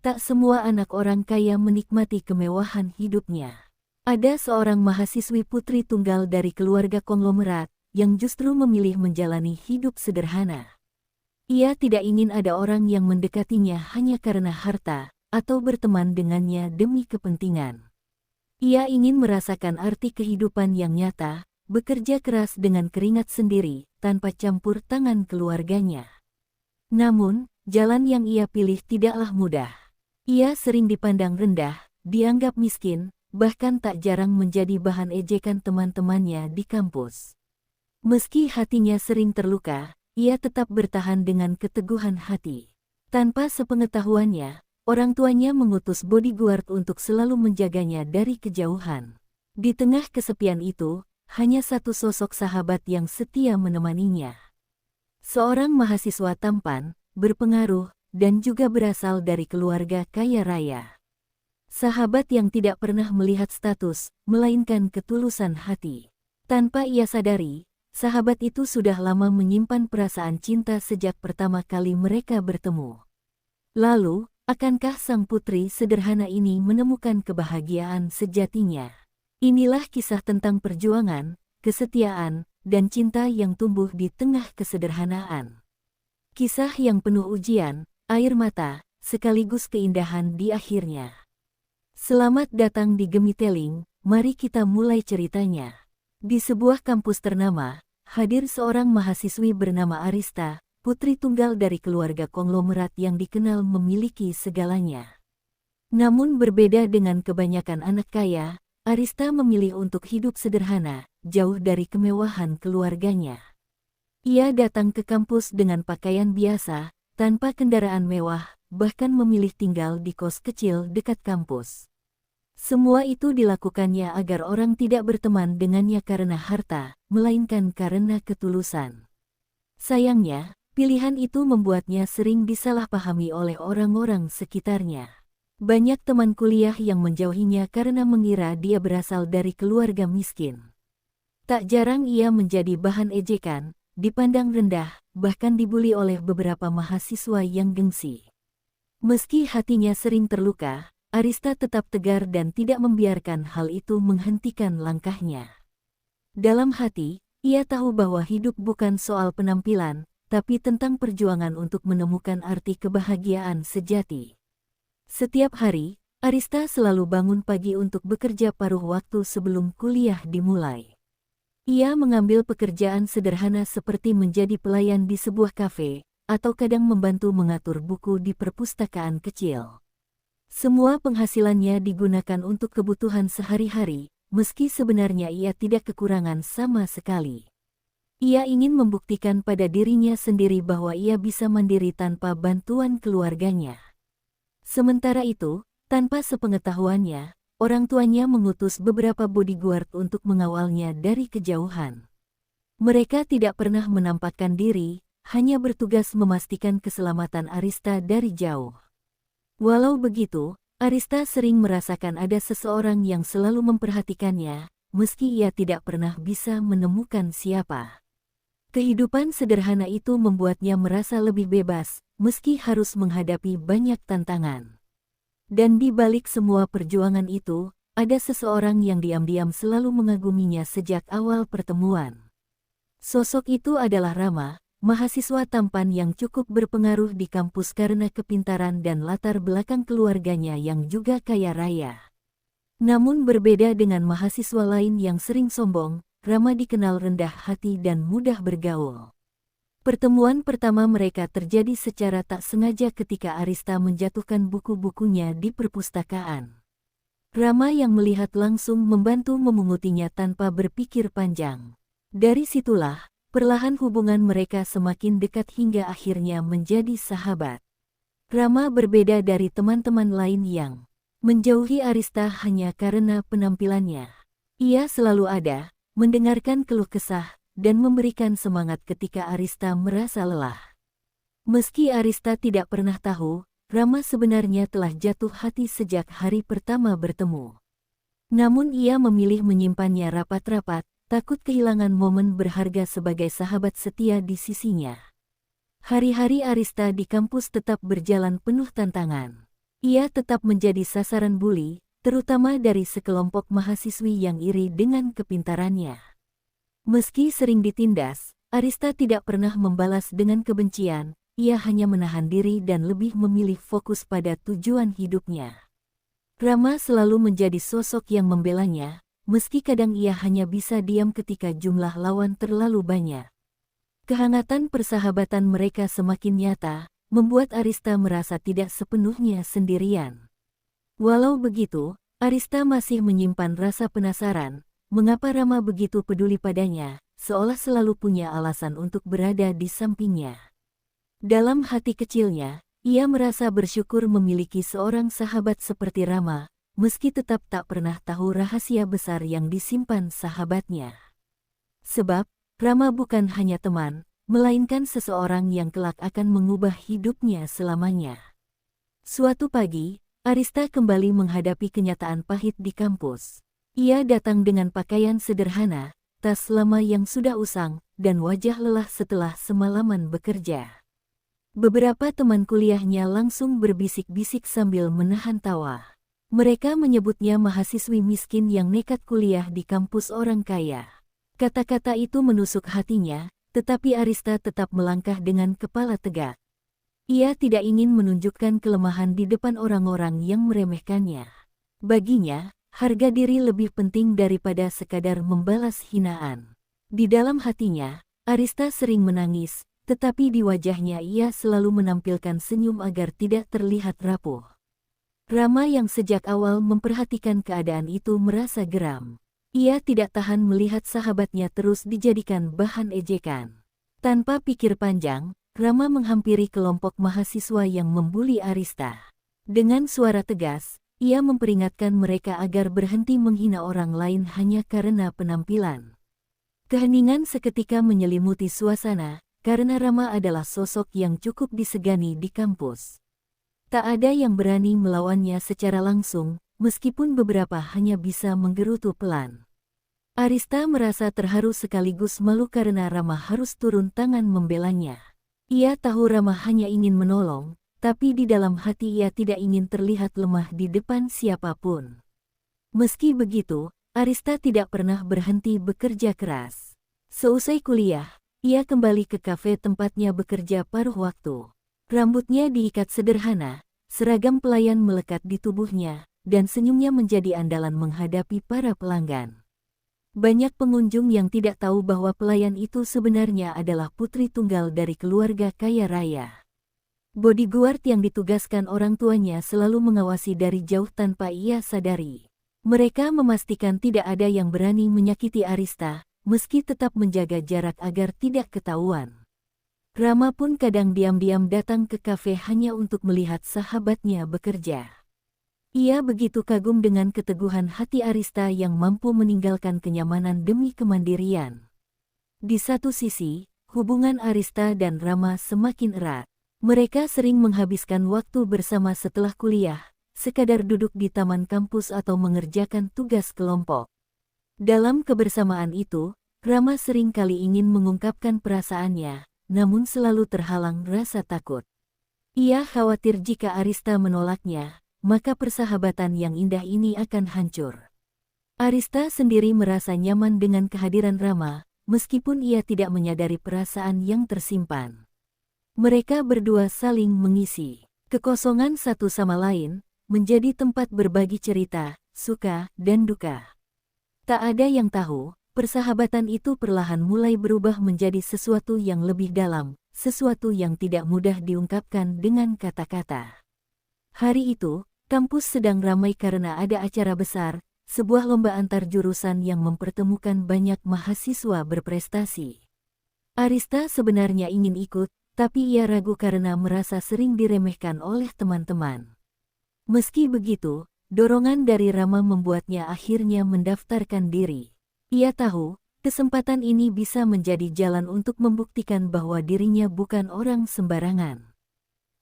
tak semua anak orang kaya menikmati kemewahan hidupnya. Ada seorang mahasiswi putri tunggal dari keluarga konglomerat yang justru memilih menjalani hidup sederhana. Ia tidak ingin ada orang yang mendekatinya hanya karena harta atau berteman dengannya demi kepentingan. Ia ingin merasakan arti kehidupan yang nyata, bekerja keras dengan keringat sendiri tanpa campur tangan keluarganya. Namun, jalan yang ia pilih tidaklah mudah. Ia sering dipandang rendah, dianggap miskin, bahkan tak jarang menjadi bahan ejekan teman-temannya di kampus. Meski hatinya sering terluka, ia tetap bertahan dengan keteguhan hati. Tanpa sepengetahuannya, orang tuanya mengutus bodyguard untuk selalu menjaganya dari kejauhan. Di tengah kesepian itu, hanya satu sosok sahabat yang setia menemaninya. Seorang mahasiswa tampan, berpengaruh, dan juga berasal dari keluarga kaya raya. Sahabat yang tidak pernah melihat status, melainkan ketulusan hati. Tanpa ia sadari, sahabat itu sudah lama menyimpan perasaan cinta sejak pertama kali mereka bertemu. Lalu, akankah sang putri sederhana ini menemukan kebahagiaan sejatinya? Inilah kisah tentang perjuangan, kesetiaan, dan cinta yang tumbuh di tengah kesederhanaan. Kisah yang penuh ujian, air mata, sekaligus keindahan di akhirnya. Selamat datang di Gemiteling, mari kita mulai ceritanya. Di sebuah kampus ternama, hadir seorang mahasiswi bernama Arista, putri tunggal dari keluarga konglomerat yang dikenal memiliki segalanya. Namun berbeda dengan kebanyakan anak kaya, Arista memilih untuk hidup sederhana, jauh dari kemewahan keluarganya. Ia datang ke kampus dengan pakaian biasa, tanpa kendaraan mewah, bahkan memilih tinggal di kos kecil dekat kampus. Semua itu dilakukannya agar orang tidak berteman dengannya karena harta, melainkan karena ketulusan. Sayangnya, pilihan itu membuatnya sering disalahpahami oleh orang-orang sekitarnya. Banyak teman kuliah yang menjauhinya karena mengira dia berasal dari keluarga miskin. Tak jarang ia menjadi bahan ejekan, dipandang rendah, bahkan dibuli oleh beberapa mahasiswa yang gengsi. Meski hatinya sering terluka, Arista tetap tegar dan tidak membiarkan hal itu menghentikan langkahnya. Dalam hati, ia tahu bahwa hidup bukan soal penampilan, tapi tentang perjuangan untuk menemukan arti kebahagiaan sejati. Setiap hari, Arista selalu bangun pagi untuk bekerja paruh waktu sebelum kuliah dimulai. Ia mengambil pekerjaan sederhana seperti menjadi pelayan di sebuah kafe, atau kadang membantu mengatur buku di perpustakaan kecil. Semua penghasilannya digunakan untuk kebutuhan sehari-hari, meski sebenarnya ia tidak kekurangan sama sekali. Ia ingin membuktikan pada dirinya sendiri bahwa ia bisa mandiri tanpa bantuan keluarganya. Sementara itu, tanpa sepengetahuannya, orang tuanya mengutus beberapa bodyguard untuk mengawalnya dari kejauhan. Mereka tidak pernah menampakkan diri, hanya bertugas memastikan keselamatan Arista dari jauh. Walau begitu, Arista sering merasakan ada seseorang yang selalu memperhatikannya, meski ia tidak pernah bisa menemukan siapa. Kehidupan sederhana itu membuatnya merasa lebih bebas, meski harus menghadapi banyak tantangan. Dan di balik semua perjuangan itu, ada seseorang yang diam-diam selalu mengaguminya sejak awal pertemuan. Sosok itu adalah Rama, mahasiswa tampan yang cukup berpengaruh di kampus karena kepintaran dan latar belakang keluarganya yang juga kaya raya. Namun berbeda dengan mahasiswa lain yang sering sombong, Rama dikenal rendah hati dan mudah bergaul. Pertemuan pertama mereka terjadi secara tak sengaja ketika Arista menjatuhkan buku-bukunya di perpustakaan. Rama yang melihat langsung membantu memungutinya tanpa berpikir panjang. Dari situlah, perlahan hubungan mereka semakin dekat hingga akhirnya menjadi sahabat. Rama berbeda dari teman-teman lain yang menjauhi Arista hanya karena penampilannya. Ia selalu ada, mendengarkan keluh kesah, dan memberikan semangat ketika Arista merasa lelah. Meski Arista tidak pernah tahu, Rama sebenarnya telah jatuh hati sejak hari pertama bertemu. Namun ia memilih menyimpannya rapat-rapat, takut kehilangan momen berharga sebagai sahabat setia di sisinya. Hari-hari Arista di kampus tetap berjalan penuh tantangan. ia tetap menjadi sasaran buli, terutama dari sekelompok mahasiswi yang iri dengan kepintarannya. Meski sering ditindas, Arista tidak pernah membalas dengan kebencian, ia hanya menahan diri dan lebih memilih fokus pada tujuan hidupnya. Rama selalu menjadi sosok yang membelanya, meski kadang ia hanya bisa diam ketika jumlah lawan terlalu banyak. Kehangatan persahabatan mereka semakin nyata, membuat Arista merasa tidak sepenuhnya sendirian. Walau begitu, Arista masih menyimpan rasa penasaran, mengapa Rama begitu peduli padanya, seolah selalu punya alasan untuk berada di sampingnya. Dalam hati kecilnya, ia merasa bersyukur memiliki seorang sahabat seperti Rama, meski tetap tak pernah tahu rahasia besar yang disimpan sahabatnya. Sebab, Rama bukan hanya teman, melainkan seseorang yang kelak akan mengubah hidupnya selamanya. Suatu pagi, Arista kembali menghadapi kenyataan pahit di kampus. Ia datang dengan pakaian sederhana, tas lama yang sudah usang, dan wajah lelah setelah semalaman bekerja. Beberapa teman kuliahnya langsung berbisik-bisik sambil menahan tawa. Mereka menyebutnya mahasiswi miskin yang nekat kuliah di kampus orang kaya. Kata-kata itu menusuk hatinya, tetapi Arista tetap melangkah dengan kepala tegak. Ia tidak ingin menunjukkan kelemahan di depan orang-orang yang meremehkannya. Baginya, harga diri lebih penting daripada sekadar membalas hinaan. Di dalam hatinya, Arista sering menangis, tetapi di wajahnya ia selalu menampilkan senyum agar tidak terlihat rapuh. Rama yang sejak awal memperhatikan keadaan itu merasa geram. Ia tidak tahan melihat sahabatnya terus dijadikan bahan ejekan. Tanpa pikir panjang, Rama menghampiri kelompok mahasiswa yang membuli Arista. Dengan suara tegas, ia memperingatkan mereka agar berhenti menghina orang lain hanya karena penampilan. Keheningan seketika menyelimuti suasana, karena Rama adalah sosok yang cukup disegani di kampus. Tak ada yang berani melawannya secara langsung, meskipun beberapa hanya bisa menggerutu pelan. Arista merasa terharu sekaligus malu karena Rama harus turun tangan membelanya. Ia tahu Rama hanya ingin menolong, tapi di dalam hati ia tidak ingin terlihat lemah di depan siapapun. Meski begitu, Arista tidak pernah berhenti bekerja keras. Seusai kuliah, ia kembali ke kafe tempatnya bekerja paruh waktu. Rambutnya diikat sederhana, seragam pelayan melekat di tubuhnya, dan senyumnya menjadi andalan menghadapi para pelanggan. Banyak pengunjung yang tidak tahu bahwa pelayan itu sebenarnya adalah putri tunggal dari keluarga kaya raya. Bodyguard yang ditugaskan orang tuanya selalu mengawasi dari jauh tanpa ia sadari. Mereka memastikan tidak ada yang berani menyakiti Arista, meski tetap menjaga jarak agar tidak ketahuan. Rama pun kadang diam-diam datang ke kafe hanya untuk melihat sahabatnya bekerja. Ia begitu kagum dengan keteguhan hati Arista yang mampu meninggalkan kenyamanan demi kemandirian. Di satu sisi, hubungan Arista dan Rama semakin erat. Mereka sering menghabiskan waktu bersama setelah kuliah, sekadar duduk di taman kampus atau mengerjakan tugas kelompok. Dalam kebersamaan itu, Rama sering kali ingin mengungkapkan perasaannya, namun selalu terhalang rasa takut. Ia khawatir jika Arista menolaknya, maka persahabatan yang indah ini akan hancur. Arista sendiri merasa nyaman dengan kehadiran Rama, meskipun ia tidak menyadari perasaan yang tersimpan. Mereka berdua saling mengisi kekosongan satu sama lain, menjadi tempat berbagi cerita, suka, dan duka. Tak ada yang tahu, persahabatan itu perlahan mulai berubah menjadi sesuatu yang lebih dalam, sesuatu yang tidak mudah diungkapkan dengan kata-kata. Hari itu, kampus sedang ramai karena ada acara besar, sebuah lomba antar jurusan yang mempertemukan banyak mahasiswa berprestasi. Arista sebenarnya ingin ikut, tapi ia ragu karena merasa sering diremehkan oleh teman-teman. Meski begitu, dorongan dari Rama membuatnya akhirnya mendaftarkan diri. Ia tahu, kesempatan ini bisa menjadi jalan untuk membuktikan bahwa dirinya bukan orang sembarangan.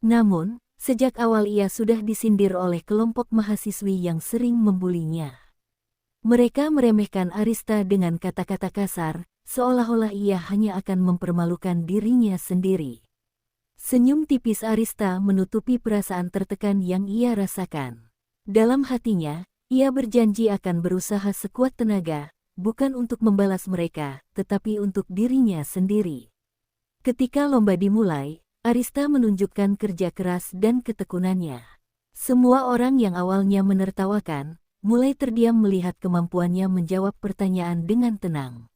Namun, sejak awal ia sudah disindir oleh kelompok mahasiswi yang sering membulinya. Mereka meremehkan Arista dengan kata-kata kasar, seolah-olah ia hanya akan mempermalukan dirinya sendiri. Senyum tipis Arista menutupi perasaan tertekan yang ia rasakan. Dalam hatinya, ia berjanji akan berusaha sekuat tenaga, bukan untuk membalas mereka, tetapi untuk dirinya sendiri. Ketika lomba dimulai, Arista menunjukkan kerja keras dan ketekunannya. Semua orang yang awalnya menertawakan, mulai terdiam melihat kemampuannya menjawab pertanyaan dengan tenang.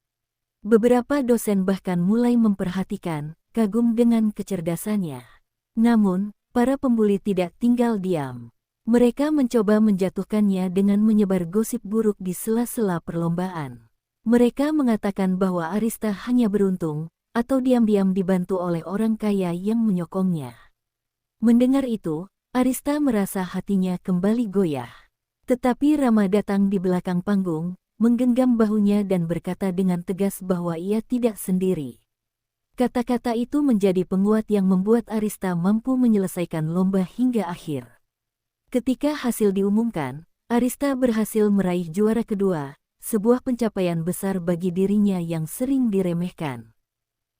Beberapa dosen bahkan mulai memperhatikan, kagum dengan kecerdasannya. Namun, para pembuli tidak tinggal diam. Mereka mencoba menjatuhkannya dengan menyebar gosip buruk di sela-sela perlombaan. Mereka mengatakan bahwa Arista hanya beruntung, atau diam-diam dibantu oleh orang kaya yang menyokongnya. Mendengar itu, Arista merasa hatinya kembali goyah. Tetapi Rama datang di belakang panggung, menggenggam bahunya dan berkata dengan tegas bahwa ia tidak sendiri. Kata-kata itu menjadi penguat yang membuat Arista mampu menyelesaikan lomba hingga akhir. Ketika hasil diumumkan, Arista berhasil meraih juara kedua, sebuah pencapaian besar bagi dirinya yang sering diremehkan.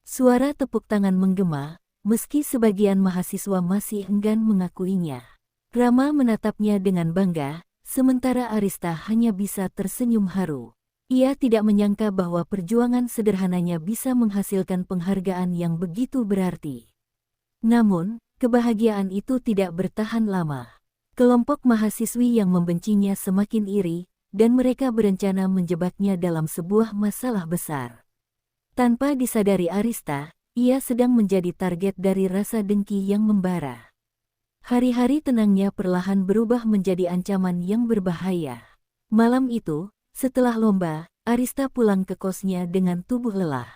Suara tepuk tangan menggema, meski sebagian mahasiswa masih enggan mengakuinya. Rama menatapnya dengan bangga, sementara Arista hanya bisa tersenyum haru. Ia tidak menyangka bahwa perjuangan sederhananya bisa menghasilkan penghargaan yang begitu berarti. Namun, kebahagiaan itu tidak bertahan lama. Kelompok mahasiswi yang membencinya semakin iri, dan mereka berencana menjebaknya dalam sebuah masalah besar. Tanpa disadari Arista, ia sedang menjadi target dari rasa dengki yang membara. Hari-hari tenangnya perlahan berubah menjadi ancaman yang berbahaya. Malam itu, setelah lomba, Arista pulang ke kosnya dengan tubuh lelah.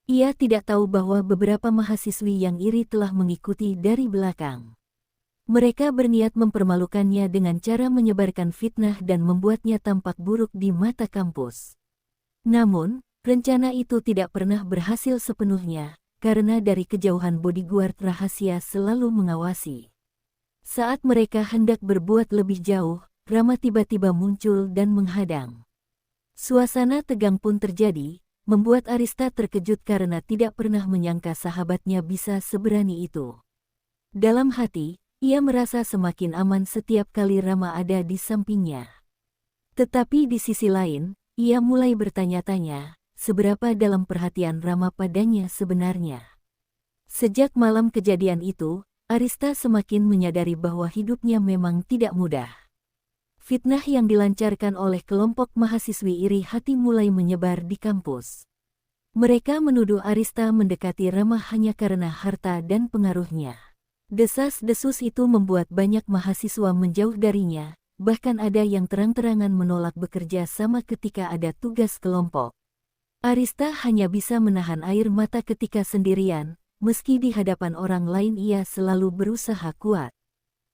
Ia tidak tahu bahwa beberapa mahasiswi yang iri telah mengikuti dari belakang. Mereka berniat mempermalukannya dengan cara menyebarkan fitnah dan membuatnya tampak buruk di mata kampus. Namun, rencana itu tidak pernah berhasil sepenuhnya, karena dari kejauhan bodyguard rahasia selalu mengawasi. Saat mereka hendak berbuat lebih jauh, Rama tiba-tiba muncul dan menghadang. Suasana tegang pun terjadi, membuat Arista terkejut karena tidak pernah menyangka sahabatnya bisa seberani itu. Dalam hati, ia merasa semakin aman setiap kali Rama ada di sampingnya. Tetapi di sisi lain, ia mulai bertanya-tanya, seberapa dalam perhatian Rama padanya sebenarnya. Sejak malam kejadian itu, Arista semakin menyadari bahwa hidupnya memang tidak mudah. Fitnah yang dilancarkan oleh kelompok mahasiswi iri hati mulai menyebar di kampus. Mereka menuduh Arista mendekati Rama hanya karena harta dan pengaruhnya. Desas-desus itu membuat banyak mahasiswa menjauh darinya, bahkan ada yang terang-terangan menolak bekerja sama ketika ada tugas kelompok. Arista hanya bisa menahan air mata ketika sendirian. Meski di hadapan orang lain ia selalu berusaha kuat.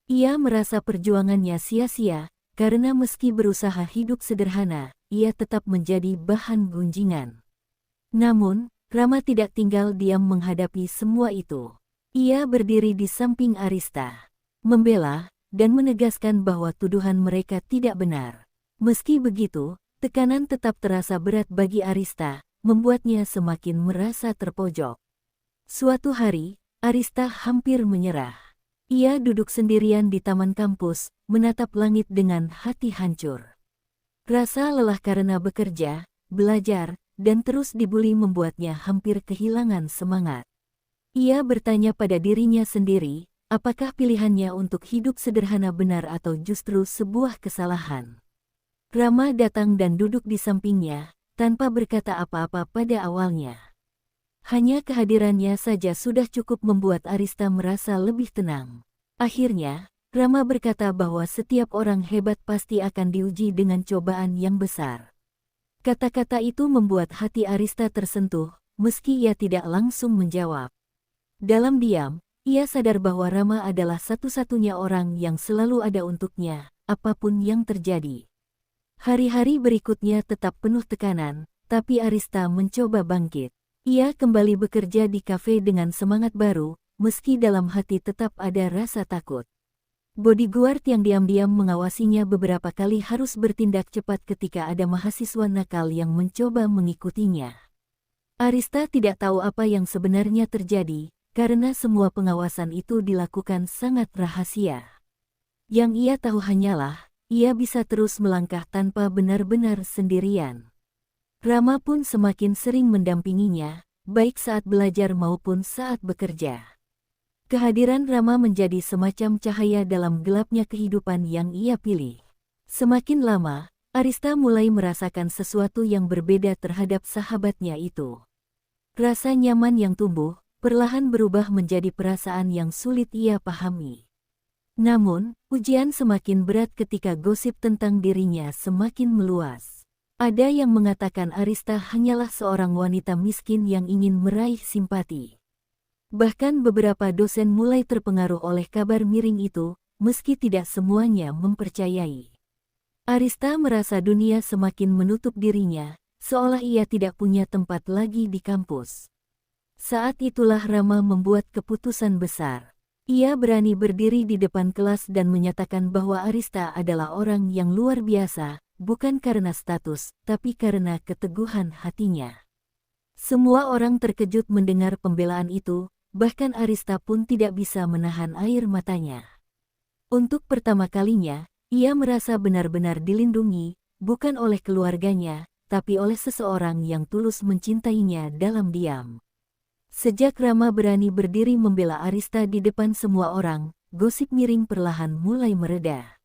Ia merasa perjuangannya sia-sia, karena meski berusaha hidup sederhana, ia tetap menjadi bahan gunjingan. Namun, Rama tidak tinggal diam menghadapi semua itu. Ia berdiri di samping Arista, membela, dan menegaskan bahwa tuduhan mereka tidak benar. Meski begitu, tekanan tetap terasa berat bagi Arista, membuatnya semakin merasa terpojok. Suatu hari, Arista hampir menyerah. Ia duduk sendirian di taman kampus, menatap langit dengan hati hancur. Rasa lelah karena bekerja, belajar, dan terus dibuli membuatnya hampir kehilangan semangat. Ia bertanya pada dirinya sendiri, apakah pilihannya untuk hidup sederhana benar atau justru sebuah kesalahan. Rama datang dan duduk di sampingnya, tanpa berkata apa-apa pada awalnya. Hanya kehadirannya saja sudah cukup membuat Arista merasa lebih tenang. Akhirnya, Rama berkata bahwa setiap orang hebat pasti akan diuji dengan cobaan yang besar. Kata-kata itu membuat hati Arista tersentuh, meski ia tidak langsung menjawab. Dalam diam, ia sadar bahwa Rama adalah satu-satunya orang yang selalu ada untuknya, apapun yang terjadi. Hari-hari berikutnya tetap penuh tekanan, tapi Arista mencoba bangkit. Ia kembali bekerja di kafe dengan semangat baru, meski dalam hati tetap ada rasa takut. Bodyguard yang diam-diam mengawasinya beberapa kali harus bertindak cepat ketika ada mahasiswa nakal yang mencoba mengikutinya. Arista tidak tahu apa yang sebenarnya terjadi, karena semua pengawasan itu dilakukan sangat rahasia. Yang ia tahu hanyalah, ia bisa terus melangkah tanpa benar-benar sendirian. Rama pun semakin sering mendampinginya, baik saat belajar maupun saat bekerja. Kehadiran Rama menjadi semacam cahaya dalam gelapnya kehidupan yang ia pilih. Semakin lama, Arista mulai merasakan sesuatu yang berbeda terhadap sahabatnya itu. Rasa nyaman yang tumbuh, perlahan berubah menjadi perasaan yang sulit ia pahami. Namun, ujian semakin berat ketika gosip tentang dirinya semakin meluas. Ada yang mengatakan Arista hanyalah seorang wanita miskin yang ingin meraih simpati. Bahkan beberapa dosen mulai terpengaruh oleh kabar miring itu, meski tidak semuanya mempercayai. Arista merasa dunia semakin menutup dirinya, seolah ia tidak punya tempat lagi di kampus. Saat itulah Rama membuat keputusan besar. Ia berani berdiri di depan kelas dan menyatakan bahwa Arista adalah orang yang luar biasa, bukan karena status, tapi karena keteguhan hatinya. Semua orang terkejut mendengar pembelaan itu, bahkan Arista pun tidak bisa menahan air matanya. Untuk pertama kalinya, ia merasa benar-benar dilindungi, bukan oleh keluarganya, tapi oleh seseorang yang tulus mencintainya dalam diam. Sejak Rama berani berdiri membela Arista di depan semua orang, gosip miring perlahan mulai mereda.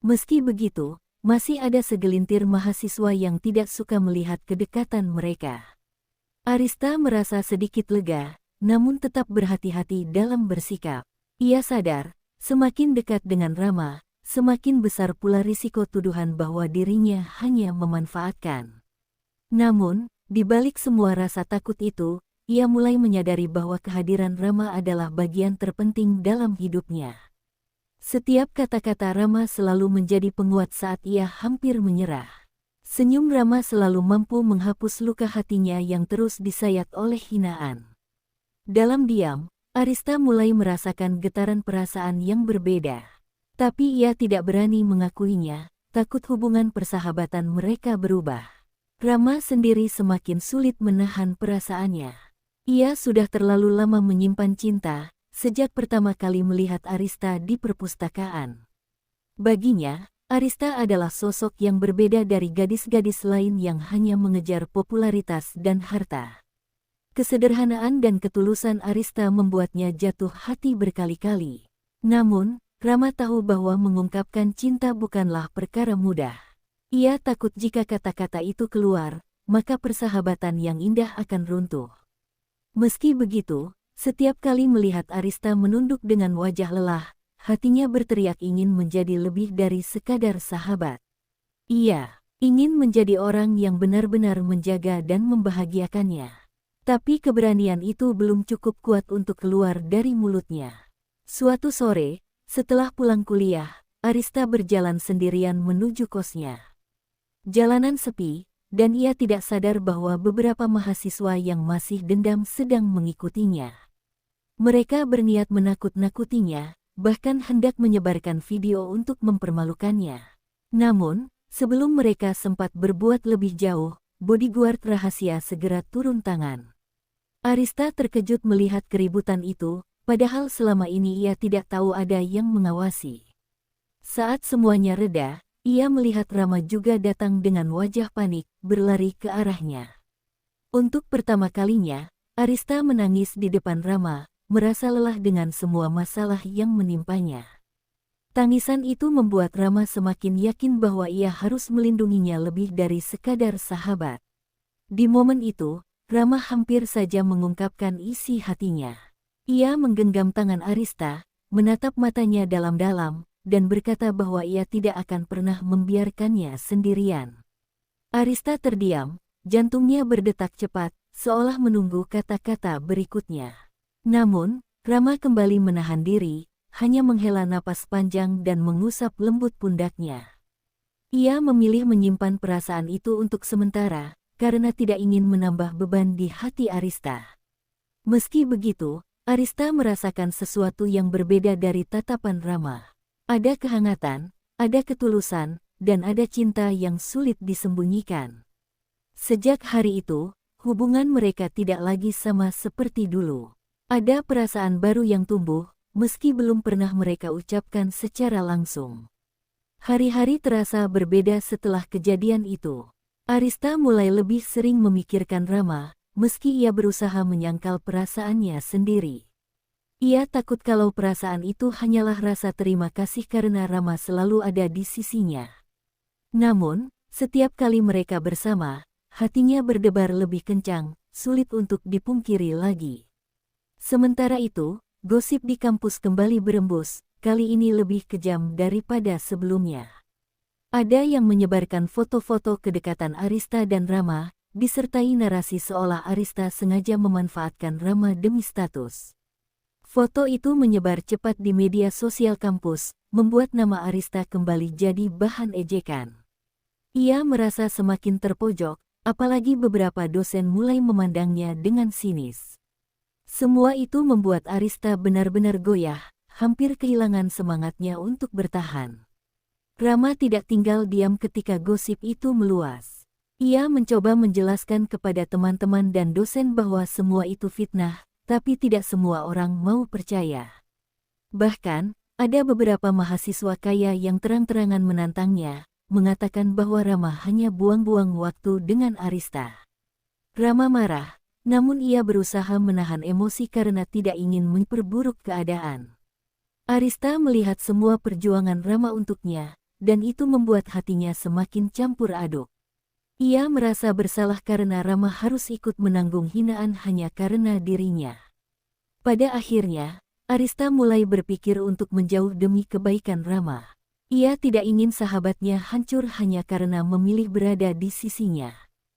Meski begitu, masih ada segelintir mahasiswa yang tidak suka melihat kedekatan mereka. Arista merasa sedikit lega, namun tetap berhati-hati dalam bersikap. Ia sadar, semakin dekat dengan Rama, semakin besar pula risiko tuduhan bahwa dirinya hanya memanfaatkan. Namun, di balik semua rasa takut itu, ia mulai menyadari bahwa kehadiran Rama adalah bagian terpenting dalam hidupnya. Setiap kata-kata Rama selalu menjadi penguat saat ia hampir menyerah. Senyum Rama selalu mampu menghapus luka hatinya yang terus disayat oleh hinaan. Dalam diam, Arista mulai merasakan getaran perasaan yang berbeda. Tapi ia tidak berani mengakuinya, takut hubungan persahabatan mereka berubah. Rama sendiri semakin sulit menahan perasaannya. Ia sudah terlalu lama menyimpan cinta, sejak pertama kali melihat Arista di perpustakaan. Baginya, Arista adalah sosok yang berbeda dari gadis-gadis lain yang hanya mengejar popularitas dan harta. Kesederhanaan dan ketulusan Arista membuatnya jatuh hati berkali-kali. Namun, Rama tahu bahwa mengungkapkan cinta bukanlah perkara mudah. Ia takut jika kata-kata itu keluar, maka persahabatan yang indah akan runtuh. Meski begitu, setiap kali melihat Arista menunduk dengan wajah lelah, hatinya berteriak ingin menjadi lebih dari sekadar sahabat. Ia ingin menjadi orang yang benar-benar menjaga dan membahagiakannya. Tapi keberanian itu belum cukup kuat untuk keluar dari mulutnya. Suatu sore, setelah pulang kuliah, Arista berjalan sendirian menuju kosnya. Jalanan sepi, dan ia tidak sadar bahwa beberapa mahasiswa yang masih dendam sedang mengikutinya. Mereka berniat menakut-nakutinya, bahkan hendak menyebarkan video untuk mempermalukannya. Namun, sebelum mereka sempat berbuat lebih jauh, bodyguard rahasia segera turun tangan. Arista terkejut melihat keributan itu, padahal selama ini ia tidak tahu ada yang mengawasi. Saat semuanya reda, ia melihat Rama juga datang dengan wajah panik, berlari ke arahnya. Untuk pertama kalinya, Arista menangis di depan Rama, merasa lelah dengan semua masalah yang menimpanya. Tangisan itu membuat Rama semakin yakin bahwa ia harus melindunginya lebih dari sekadar sahabat. Di momen itu, Rama hampir saja mengungkapkan isi hatinya. Ia menggenggam tangan Arista, menatap matanya dalam-dalam, dan berkata bahwa ia tidak akan pernah membiarkannya sendirian. Arista terdiam, jantungnya berdetak cepat, seolah menunggu kata-kata berikutnya. Namun, Rama kembali menahan diri, hanya menghela napas panjang dan mengusap lembut pundaknya. Ia memilih menyimpan perasaan itu untuk sementara, karena tidak ingin menambah beban di hati Arista. Meski begitu, Arista merasakan sesuatu yang berbeda dari tatapan Rama. Ada kehangatan, ada ketulusan, dan ada cinta yang sulit disembunyikan. Sejak hari itu, hubungan mereka tidak lagi sama seperti dulu. Ada perasaan baru yang tumbuh, meski belum pernah mereka ucapkan secara langsung. Hari-hari terasa berbeda setelah kejadian itu. Arista mulai lebih sering memikirkan Rama, meski ia berusaha menyangkal perasaannya sendiri. Ia takut kalau perasaan itu hanyalah rasa terima kasih karena Rama selalu ada di sisinya. Namun, setiap kali mereka bersama, hatinya berdebar lebih kencang, sulit untuk dipungkiri lagi. Sementara itu, gosip di kampus kembali berembus, kali ini lebih kejam daripada sebelumnya. Ada yang menyebarkan foto-foto kedekatan Arista dan Rama, disertai narasi seolah Arista sengaja memanfaatkan Rama demi status. Foto itu menyebar cepat di media sosial kampus, membuat nama Arista kembali jadi bahan ejekan. Ia merasa semakin terpojok, apalagi beberapa dosen mulai memandangnya dengan sinis. Semua itu membuat Arista benar-benar goyah, hampir kehilangan semangatnya untuk bertahan. Rama tidak tinggal diam ketika gosip itu meluas. Ia mencoba menjelaskan kepada teman-teman dan dosen bahwa semua itu fitnah, tapi tidak semua orang mau percaya. Bahkan, ada beberapa mahasiswa kaya yang terang-terangan menantangnya, mengatakan bahwa Rama hanya buang-buang waktu dengan Arista. Rama marah, namun ia berusaha menahan emosi karena tidak ingin memperburuk keadaan. Arista melihat semua perjuangan Rama untuknya, dan itu membuat hatinya semakin campur aduk. Ia merasa bersalah karena Rama harus ikut menanggung hinaan hanya karena dirinya. Pada akhirnya, Arista mulai berpikir untuk menjauh demi kebaikan Rama. Ia tidak ingin sahabatnya hancur hanya karena memilih berada di sisinya.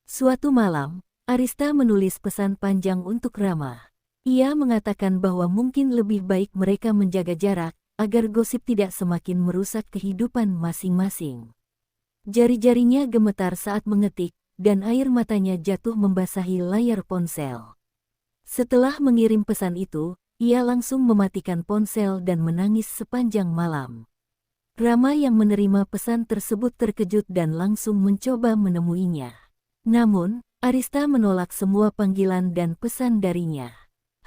Suatu malam, Arista menulis pesan panjang untuk Rama. Ia mengatakan bahwa mungkin lebih baik mereka menjaga jarak, agar gosip tidak semakin merusak kehidupan masing-masing. Jari-jarinya gemetar saat mengetik, dan air matanya jatuh membasahi layar ponsel. Setelah mengirim pesan itu, ia langsung mematikan ponsel dan menangis sepanjang malam. Rama yang menerima pesan tersebut terkejut dan langsung mencoba menemuinya. Namun, Arista menolak semua panggilan dan pesan darinya.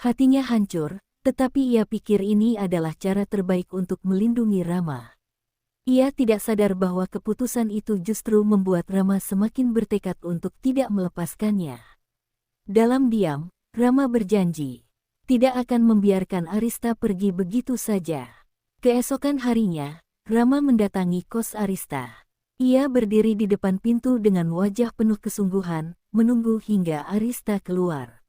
Hatinya hancur, tetapi ia pikir ini adalah cara terbaik untuk melindungi Rama. Ia tidak sadar bahwa keputusan itu justru membuat Rama semakin bertekad untuk tidak melepaskannya. Dalam diam, Rama berjanji tidak akan membiarkan Arista pergi begitu saja. Keesokan harinya, Rama mendatangi kos Arista. Ia berdiri di depan pintu dengan wajah penuh kesungguhan, menunggu hingga Arista keluar.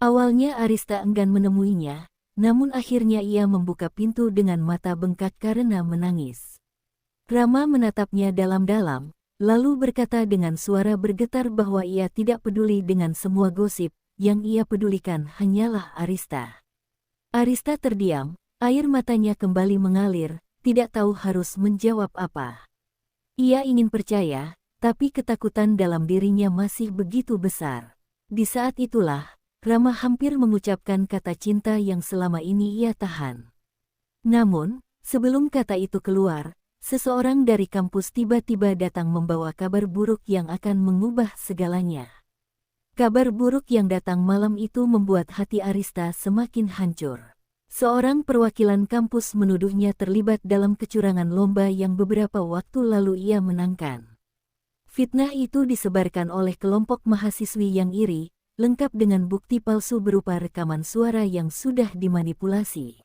Awalnya Arista enggan menemuinya, namun akhirnya ia membuka pintu dengan mata bengkak karena menangis. Rama menatapnya dalam-dalam, lalu berkata dengan suara bergetar bahwa ia tidak peduli dengan semua gosip, yang ia pedulikan hanyalah Arista. Arista terdiam, air matanya kembali mengalir, tidak tahu harus menjawab apa. Ia ingin percaya, tapi ketakutan dalam dirinya masih begitu besar. Di saat itulah, Rama hampir mengucapkan kata cinta yang selama ini ia tahan. Namun, sebelum kata itu keluar, seseorang dari kampus tiba-tiba datang membawa kabar buruk yang akan mengubah segalanya. Kabar buruk yang datang malam itu membuat hati Arista semakin hancur. Seorang perwakilan kampus menuduhnya terlibat dalam kecurangan lomba yang beberapa waktu lalu ia menangkan. Fitnah itu disebarkan oleh kelompok mahasiswi yang iri, lengkap dengan bukti palsu berupa rekaman suara yang sudah dimanipulasi.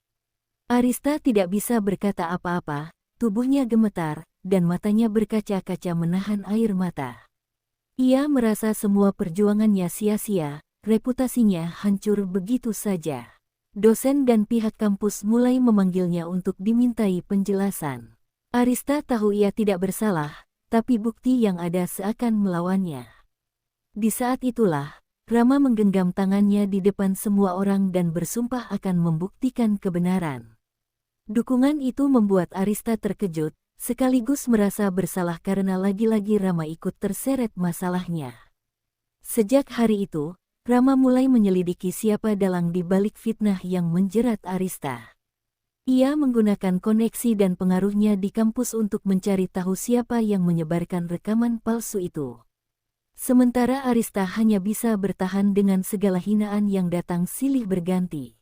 Arista tidak bisa berkata apa-apa, tubuhnya gemetar, dan matanya berkaca-kaca menahan air mata. Ia merasa semua perjuangannya sia-sia, reputasinya hancur begitu saja. Dosen dan pihak kampus mulai memanggilnya untuk dimintai penjelasan. Arista tahu ia tidak bersalah, tapi bukti yang ada seakan melawannya. Di saat itulah, Rama menggenggam tangannya di depan semua orang dan bersumpah akan membuktikan kebenaran. Dukungan itu membuat Arista terkejut, sekaligus merasa bersalah karena lagi-lagi Rama ikut terseret masalahnya. Sejak hari itu, Rama mulai menyelidiki siapa dalang di balik fitnah yang menjerat Arista. Ia menggunakan koneksi dan pengaruhnya di kampus untuk mencari tahu siapa yang menyebarkan rekaman palsu itu. Sementara Arista hanya bisa bertahan dengan segala hinaan yang datang silih berganti.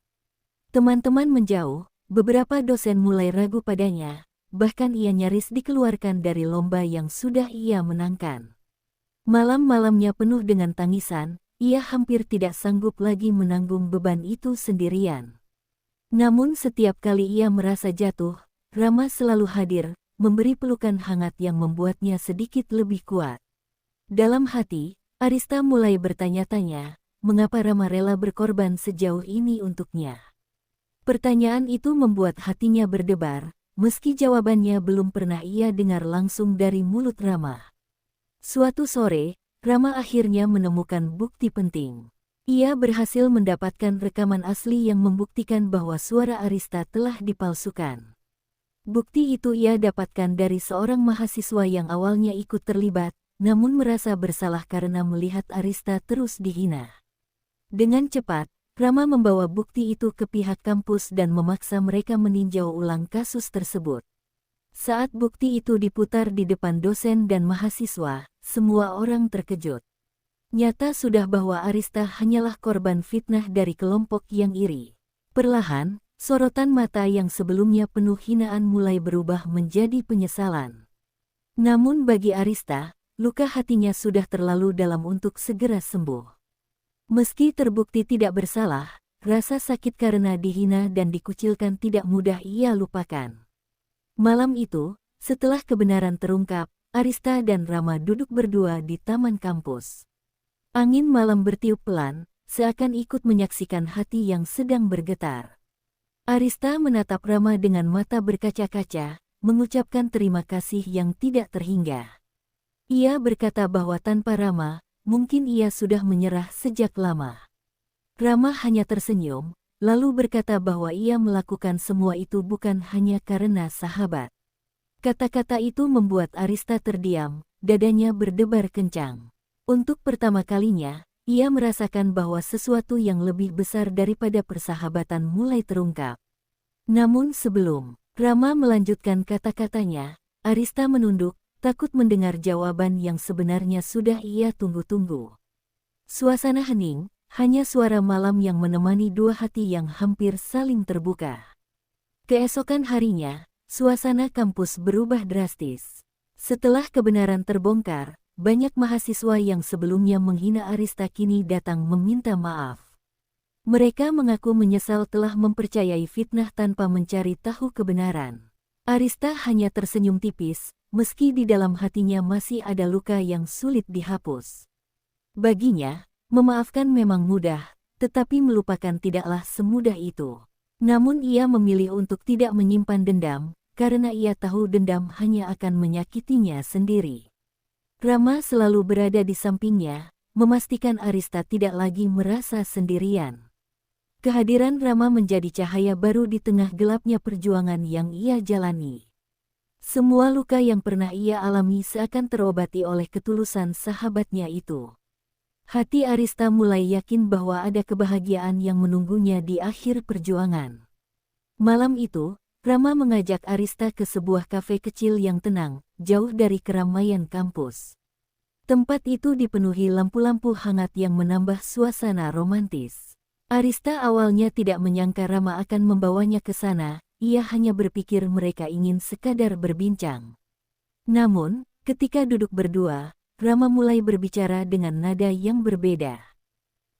Teman-teman menjauh, beberapa dosen mulai ragu padanya, bahkan ia nyaris dikeluarkan dari lomba yang sudah ia menangkan. Malam-malamnya penuh dengan tangisan, ia hampir tidak sanggup lagi menanggung beban itu sendirian. Namun setiap kali ia merasa jatuh, Rama selalu hadir, memberi pelukan hangat yang membuatnya sedikit lebih kuat. Dalam hati, Arista mulai bertanya-tanya, mengapa Rama rela berkorban sejauh ini untuknya. Pertanyaan itu membuat hatinya berdebar, meski jawabannya belum pernah ia dengar langsung dari mulut Rama. Suatu sore, Rama akhirnya menemukan bukti penting. Ia berhasil mendapatkan rekaman asli yang membuktikan bahwa suara Arista telah dipalsukan. Bukti itu ia dapatkan dari seorang mahasiswa yang awalnya ikut terlibat, namun merasa bersalah karena melihat Arista terus dihina. Dengan cepat, Rama membawa bukti itu ke pihak kampus dan memaksa mereka meninjau ulang kasus tersebut. Saat bukti itu diputar di depan dosen dan mahasiswa, semua orang terkejut. Nyata sudah bahwa Arista hanyalah korban fitnah dari kelompok yang iri. Perlahan, sorotan mata yang sebelumnya penuh hinaan mulai berubah menjadi penyesalan. Namun bagi Arista, luka hatinya sudah terlalu dalam untuk segera sembuh. Meski terbukti tidak bersalah, rasa sakit karena dihina dan dikucilkan tidak mudah ia lupakan. Malam itu, setelah kebenaran terungkap, Arista dan Rama duduk berdua di taman kampus. Angin malam bertiup pelan, seakan ikut menyaksikan hati yang sedang bergetar. Arista menatap Rama dengan mata berkaca-kaca, mengucapkan terima kasih yang tidak terhingga. Ia berkata bahwa tanpa Rama, mungkin ia sudah menyerah sejak lama. Rama hanya tersenyum, lalu berkata bahwa ia melakukan semua itu bukan hanya karena sahabat. Kata-kata itu membuat Arista terdiam, dadanya berdebar kencang. Untuk pertama kalinya, ia merasakan bahwa sesuatu yang lebih besar daripada persahabatan mulai terungkap. Namun sebelum Rama melanjutkan kata-katanya, Arista menunduk, takut mendengar jawaban yang sebenarnya sudah ia tunggu-tunggu. Suasana hening, hanya suara malam yang menemani dua hati yang hampir saling terbuka. Keesokan harinya, suasana kampus berubah drastis. Setelah kebenaran terbongkar, banyak mahasiswa yang sebelumnya menghina Arista kini datang meminta maaf. Mereka mengaku menyesal telah mempercayai fitnah tanpa mencari tahu kebenaran. Arista hanya tersenyum tipis, meski di dalam hatinya masih ada luka yang sulit dihapus. Baginya, memaafkan memang mudah, tetapi melupakan tidaklah semudah itu. Namun ia memilih untuk tidak menyimpan dendam, karena ia tahu dendam hanya akan menyakitinya sendiri. Rama selalu berada di sampingnya, memastikan Arista tidak lagi merasa sendirian. Kehadiran Rama menjadi cahaya baru di tengah gelapnya perjuangan yang ia jalani. Semua luka yang pernah ia alami seakan terobati oleh ketulusan sahabatnya itu. Hati Arista mulai yakin bahwa ada kebahagiaan yang menunggunya di akhir perjuangan. Malam itu, Rama mengajak Arista ke sebuah kafe kecil yang tenang, jauh dari keramaian kampus. Tempat itu dipenuhi lampu-lampu hangat yang menambah suasana romantis. Arista awalnya tidak menyangka Rama akan membawanya ke sana, ia hanya berpikir mereka ingin sekadar berbincang. Namun, ketika duduk berdua, Rama mulai berbicara dengan nada yang berbeda.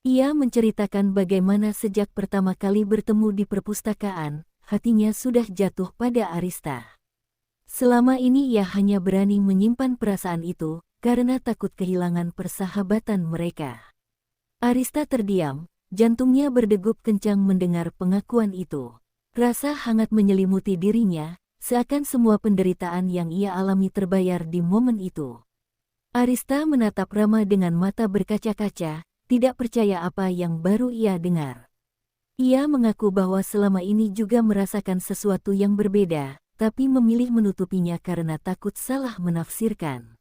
Ia menceritakan bagaimana sejak pertama kali bertemu di perpustakaan, hatinya sudah jatuh pada Arista. Selama ini ia hanya berani menyimpan perasaan itu, karena takut kehilangan persahabatan mereka. Arista terdiam, jantungnya berdegup kencang mendengar pengakuan itu. Rasa hangat menyelimuti dirinya, seakan semua penderitaan yang ia alami terbayar di momen itu. Arista menatap Rama dengan mata berkaca-kaca, tidak percaya apa yang baru ia dengar. Ia mengaku bahwa selama ini juga merasakan sesuatu yang berbeda, tapi memilih menutupinya karena takut salah menafsirkan.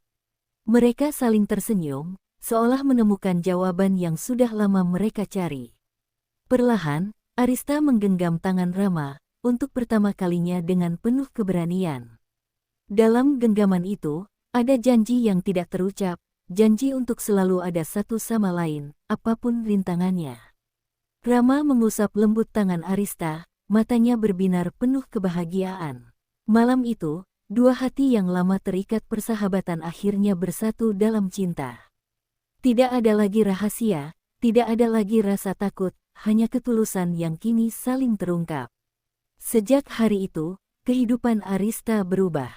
Mereka saling tersenyum, seolah menemukan jawaban yang sudah lama mereka cari. Perlahan, Arista menggenggam tangan Rama, untuk pertama kalinya dengan penuh keberanian. Dalam genggaman itu, ada janji yang tidak terucap, janji untuk selalu ada satu sama lain, apapun rintangannya. Rama mengusap lembut tangan Arista, matanya berbinar penuh kebahagiaan. Malam itu, dua hati yang lama terikat persahabatan akhirnya bersatu dalam cinta. Tidak ada lagi rahasia, tidak ada lagi rasa takut, hanya ketulusan yang kini saling terungkap. Sejak hari itu, kehidupan Arista berubah.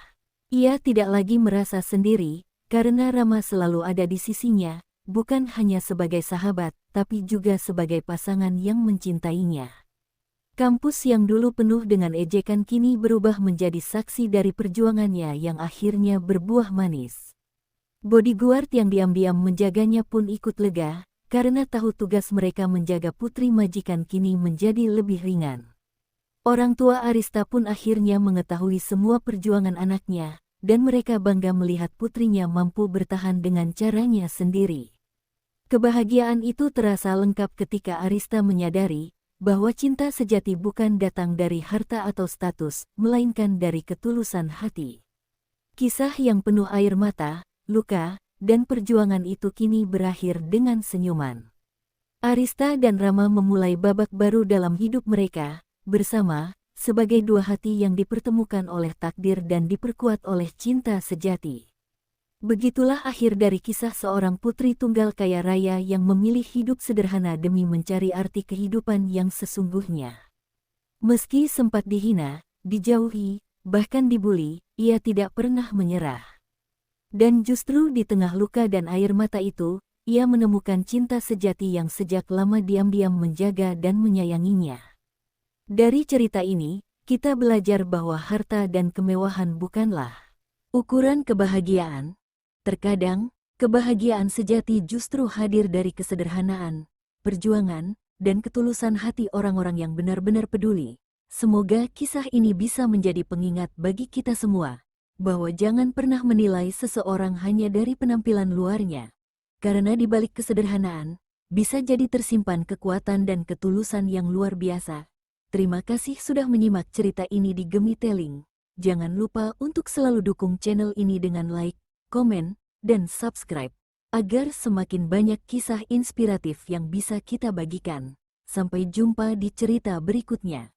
Ia tidak lagi merasa sendiri, karena Rama selalu ada di sisinya, bukan hanya sebagai sahabat, tapi juga sebagai pasangan yang mencintainya. Kampus yang dulu penuh dengan ejekan kini berubah menjadi saksi dari perjuangannya yang akhirnya berbuah manis. Bodyguard yang diam-diam menjaganya pun ikut lega, karena tahu tugas mereka menjaga putri majikan kini menjadi lebih ringan. Orang tua Arista pun akhirnya mengetahui semua perjuangan anaknya, dan mereka bangga melihat putrinya mampu bertahan dengan caranya sendiri. Kebahagiaan itu terasa lengkap ketika Arista menyadari bahwa cinta sejati bukan datang dari harta atau status, melainkan dari ketulusan hati. Kisah yang penuh air mata, luka, dan perjuangan itu kini berakhir dengan senyuman. Arista dan Rama memulai babak baru dalam hidup mereka, bersama, sebagai dua hati yang dipertemukan oleh takdir dan diperkuat oleh cinta sejati. Begitulah akhir dari kisah seorang putri tunggal kaya raya yang memilih hidup sederhana demi mencari arti kehidupan yang sesungguhnya. Meski sempat dihina, dijauhi, bahkan dibuli, ia tidak pernah menyerah. Dan justru di tengah luka dan air mata itu, ia menemukan cinta sejati yang sejak lama diam-diam menjaga dan menyayanginya. Dari cerita ini, kita belajar bahwa harta dan kemewahan bukanlah ukuran kebahagiaan. Terkadang, kebahagiaan sejati justru hadir dari kesederhanaan, perjuangan, dan ketulusan hati orang-orang yang benar-benar peduli. Semoga kisah ini bisa menjadi pengingat bagi kita semua, bahwa jangan pernah menilai seseorang hanya dari penampilan luarnya. Karena di balik kesederhanaan, bisa jadi tersimpan kekuatan dan ketulusan yang luar biasa. Terima kasih sudah menyimak cerita ini di Gemitelling. Jangan lupa untuk selalu dukung channel ini dengan like, komen, dan subscribe, agar semakin banyak kisah inspiratif yang bisa kita bagikan. Sampai jumpa di cerita berikutnya.